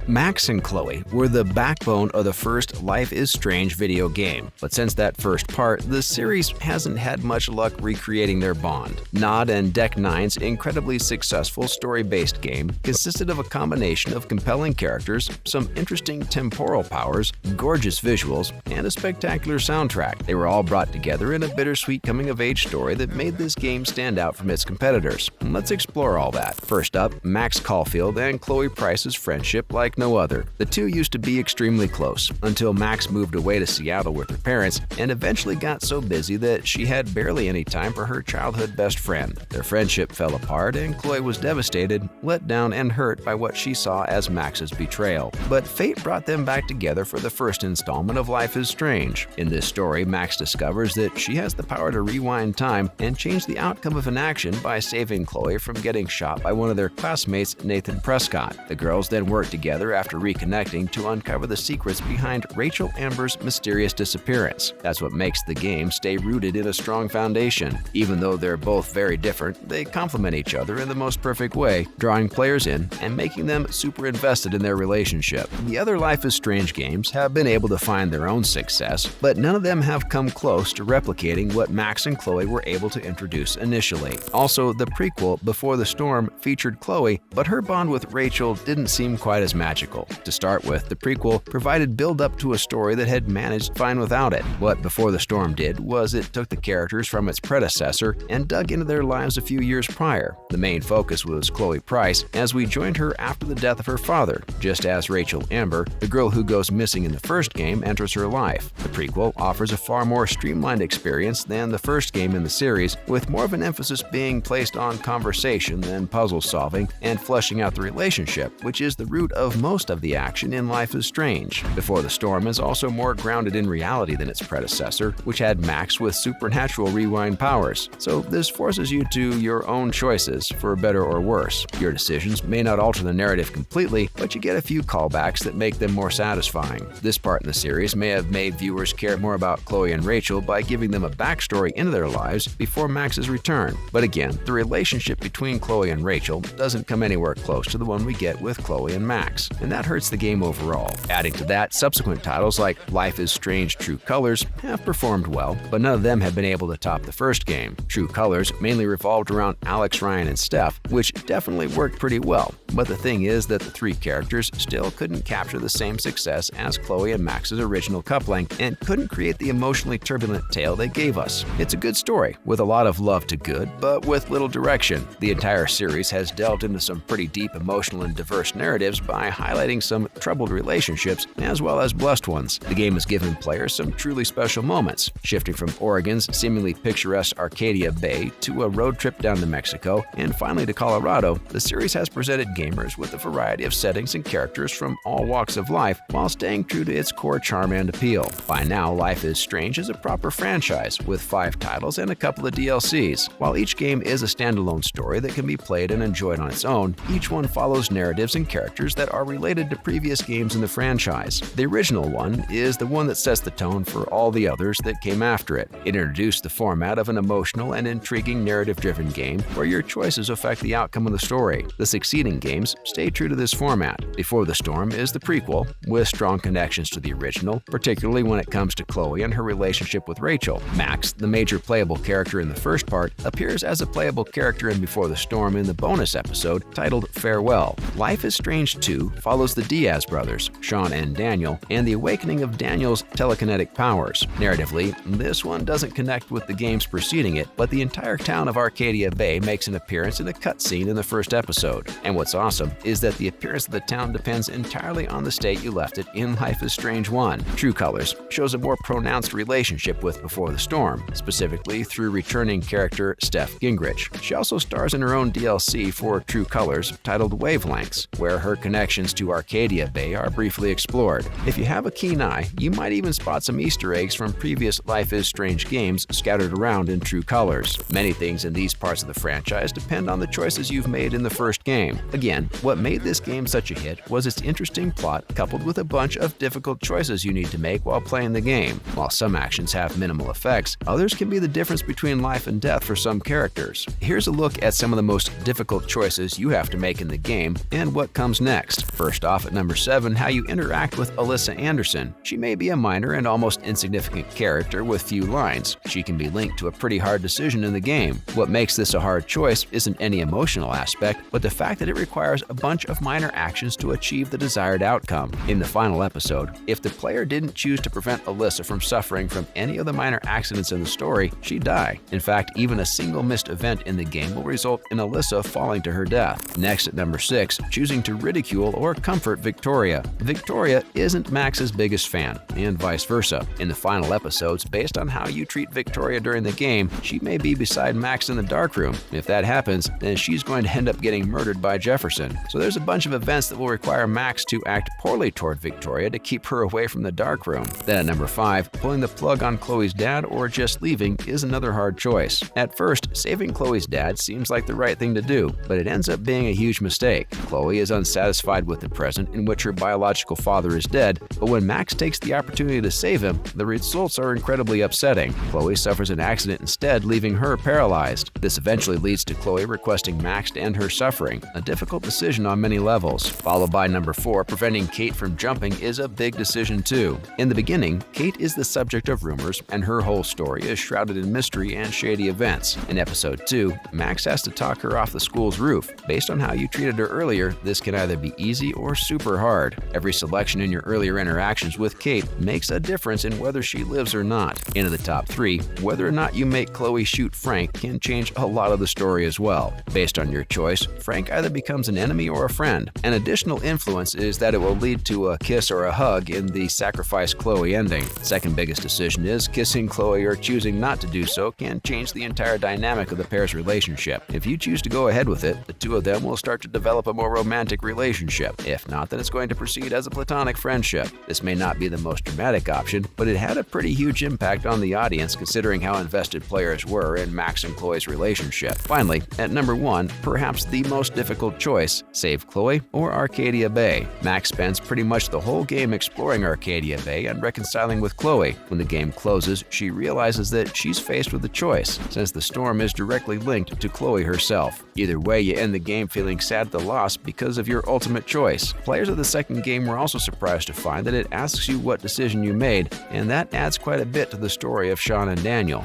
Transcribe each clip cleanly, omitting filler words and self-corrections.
Max and Chloe were the backbone of the first Life is Strange video game, but since that first part, the series hasn't had much luck recreating their bond. Nod and Deck 9's incredibly successful story-based game consisted of a combination of compelling characters, some interesting temporal powers, gorgeous visuals, and a spectacular soundtrack. They were all brought together in a bittersweet coming-of-age story that made this game stand out from its competitors. Let's explore all that. First up, Max Caulfield and Chloe Price's friendship like no other. The two used to be extremely close, until Max moved away to Seattle with her parents and eventually got so busy that she had barely any time for her childhood best friend. Their friendship fell apart and Chloe was devastated, let down, and hurt by what she saw as Max's betrayal. But fate brought them back together for the first installment of Life is Strange. In this story, Max discovers that she has the power to rewind time and change the outcome of an action by saving Chloe from getting shot by one of their classmates, Nathan Prescott. The girls then work together after reconnecting to uncover the secrets behind Rachel Amber's mysterious disappearance. That's what makes the game stay rooted in a strong foundation. Even though they're both very different, they complement each other in the most perfect way, drawing players in and making them super invested in their relationship. The other Life is Strange games have been able to find their own success, but none of them have come close to replicating what Max and Chloe were able to introduce initially. Also, the prequel, Before the Storm, featured Chloe, but her bond with Rachel didn't seem quite as magical. To start with, the prequel provided build-up to a story that had managed fine without it. What Before the Storm did was it took the characters from its predecessor and dug into their lives a few years prior. The main focus was Chloe Price, as we joined her after the death of her father, just as Rachel Amber, the girl who goes missing in the first game, enters her life. The prequel offers a far more streamlined experience than the first game in the series, with more of an emphasis being placed on conversation than puzzle solving and fleshing out the relationship, which is the root of most of the action in Life is Strange. Before the Storm is also more grounded in reality than its predecessor, which had Max with supernatural rewind powers. So this forces you to your own choices, for better or worse. Your decisions may not alter the narrative completely, but you get a few callbacks that make them more satisfying. This part in the series may have made viewers care more about Chloe and Rachel by giving them a backstory into their lives before Max's return. But again, the relationship between Chloe and Rachel doesn't come anywhere close to the one we get with Chloe and Max, and that hurts the game overall. Adding to that, subsequent titles like Life is Strange True Colors have performed well, but none of them have been able to top the first game. True Colors mainly revolved around Alex, Ryan, and Steph, which definitely worked pretty well. But the thing is that the three characters still couldn't capture the same success as Chloe and Max's original coupling and couldn't create the emotionally turbulent tale they gave us. It's a good story, with a lot of love to good, but with little direction. The entire series has delved into some pretty deep emotional and diverse narratives by highlighting some troubled relationships as well as blessed ones. The game has given players some truly special moments, shifting from Oregon's seemingly picturesque Arcadia Bay to a road trip down to Mexico and finally to Colorado. The series has presented gamers with a variety of settings and characters from all walks of life while staying true to its core charm and appeal. By now, Life is Strange is a proper franchise with 5 titles and a couple of DLCs. While each game is a standalone story that can be played and enjoyed on its own, each one follows narratives and characters that are related to previous games in the franchise. The original one is the one that sets the tone for all the others that came after it. It introduced the format of an emotional and intriguing narrative-driven game where your choices affect the outcome of the story. The succeeding games stay true to this format. Before the Storm is the prequel, with strong connections to the original, particularly when it comes to Chloe and her relationship with Rachel. Max, the major playable character in the first part, appears as a playable character in Before the Storm in the bonus episode titled Farewell. Life is Strange 2 follows the Diaz brothers, Sean and Daniel, and the awakening of Daniel's telekinetic powers. Narratively, this one doesn't connect with the games preceding it, but the entire town of Arcadia Bay makes an appearance in a cutscene in the first episode. And what's awesome is that the appearance of the town depends entirely on the state you left it in Life is Strange 1. True Colors shows a more pronounced relationship with Before the Storm, specifically through returning character Steph Gingrich. She also stars in her own DLC for True Colors titled Wavelengths, where her connections to Arcadia Bay are briefly explored. If you have a keen eye, you might even spot some Easter eggs from previous Life is Strange games scattered around in True Colors. Many things in these parts of the franchise depend on the choices you've made in the first game. Again, what made this game such a hit was its interesting plot coupled with a bunch of difficult choices you need to make while playing the game. While some actions have minimal effects, others can be the difference between life and death for some characters. Here's a look at some of the most difficult choices you have to make in the game and what comes next. First off, at number 7, how you interact with Alyssa Anderson. She may be a minor and almost insignificant character with few lines. She can be linked to a pretty hard decision in the game. What makes this a hard choice isn't any emotional aspect, but the fact that it requires a bunch of minor actions to achieve the desired outcome. In the final episode, if the player didn't choose to prevent Alyssa from suffering from any of the minor accidents in the story, she'd die. In fact, even a single missed event in the game will result in Alyssa falling to her death. Next, at number 6, choosing to ridicule or comfort Victoria. Victoria isn't Max's biggest fan, and vice versa. In the final episodes, based on how you treat Victoria during the game, she may be beside Max in the darkroom. If that happens, then she's going to end up getting murdered by Jefferson. So there's a bunch of events that will require Max to act poorly toward Victoria to keep her away from the darkroom. Then at number 5, pulling the plug on Chloe's dad or just leaving is another hard choice. At first, saving Chloe's dad seems like the right thing to do, but it ends up being a huge mistake. Chloe is unsatisfied with the present in which her biological father is dead, but when Max takes the opportunity to save him, the results are incredibly upsetting. Chloe suffers an accident instead, leaving her paralyzed. This eventually leads to Chloe requesting Max to end her suffering, a difficult decision on many levels. Followed by number 4, preventing Kate from jumping is a big decision too. In the beginning, Kate is the subject of rumors, and her whole story is shrouded in mystery and shady events. In episode 2, Max has to talk her off the school's roof. Based on how you treated her earlier, this can either be easy or super hard. Every selection in your earlier interactions with Kate makes a difference in whether she lives or not. Into the top 3, whether or not you make Chloe shoot Frank can change a lot of the story as well. Based on your choice, Frank either becomes an enemy or a friend. An additional influence is that it will lead to a kiss or a hug in the sacrifice Chloe ending. Second biggest decision is kissing Chloe or choosing not to do so can change the entire dynamic of the pair's relationship. If you choose to go ahead with it, the two of them will start to develop a more romantic relationship. If not, then it's going to proceed as a platonic friendship. This may not be the most dramatic option, but it had a pretty huge impact on the audience considering how invested players were in Max and Chloe's relationship. Finally, at number 1, perhaps the most difficult choice, save Chloe or Arcadia Bay. Max spends pretty much the whole game exploring Arcadia Bay and reconciling with Chloe. When the game closes, she realizes that she's faced with a choice, since the storm is directly linked to Chloe herself. Either way, you end the game feeling sad at the loss because of your ultimate choice. Players of the second game were also surprised to find that it asks you what decision you made, and that adds quite a bit to the story of Sean and Daniel.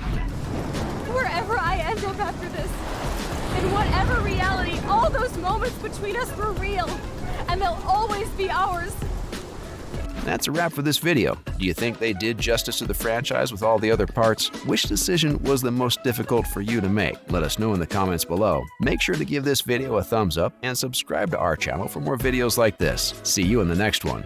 Wherever I end up after this, in whatever reality, all those moments between us were real, and they'll always be ours. That's a wrap for this video. Do you think they did justice to the franchise with all the other parts? Which decision was the most difficult for you to make? Let us know in the comments below. Make sure to give this video a thumbs up and subscribe to our channel for more videos like this. See you in the next one.